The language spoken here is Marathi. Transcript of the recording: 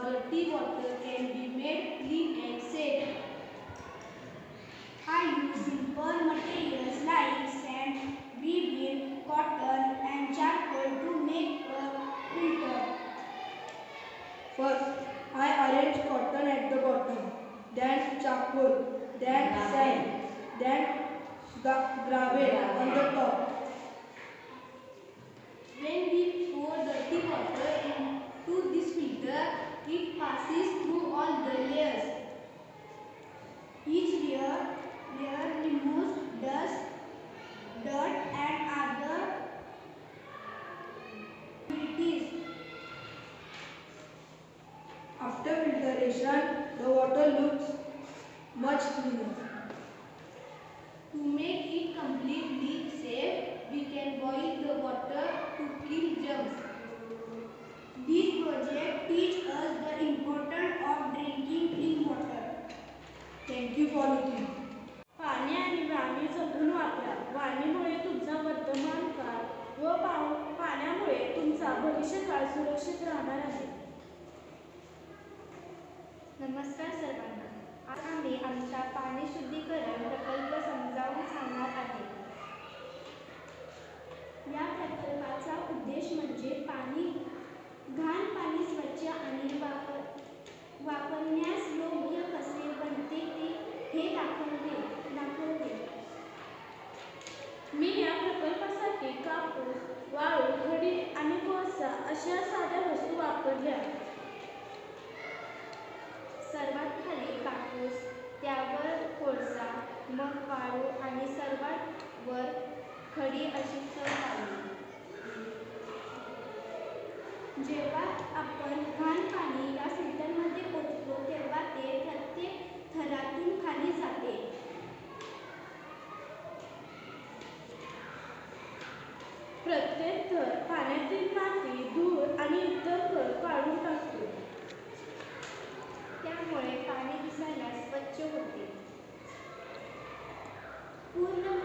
dirty water can be made clean and safe. I use simple materials like sand, weaving, cotton and charcoal to make a filter. First, I arrange cotton at the bottom, then charcoal, then sand, then gravel on the top. When we pour dirty water into this filter, it passes through all the layers. Each layer removes dust, dirt and other impurities. After filtration, the water looks much cleaner. To make it completely safe, we can boil the water to kill germs. This project teaches us the importance of drinking clean water. Thank you for listening. पाणी आणि वाणी जपून वापरा. वाणीमुळे तुमचा वर्तमान काळ व पाण्यामुळे तुमचा भविष्यकाळ सुरक्षित राहणार आहे. नमस्कार सर्वांना. आज आम्ही आमचा पाणी शुद्धीकरण प्रकल्प समजावून सांगणार आहे. या प्रकल्पाचा उद्देश म्हणजे घाण पाणी स्वच्छ आणि वापरण्यास योग्य कसे बनते हे दाखवते. मी या प्रकल्पासाठी कापूस, वाळू, खडी आणि कोळसा अशा साध्या वस्तू वापरल्या. सर्वात खाली कापूस, त्यावर कोळसा, मग वाळू आणि सर्वात वर खडी अशी चव आली. जेव्हा आपण घाण पाणी या फिल्टरमध्ये ओततो तेव्हा ते प्रत्येक थरातून खाली जाते. प्रत्येक थर पाण्यातील माती, धूळ आणि इतर खड काढून टाकतो. त्यामुळे पाणी दिसायला स्वच्छ होते. पूर्ण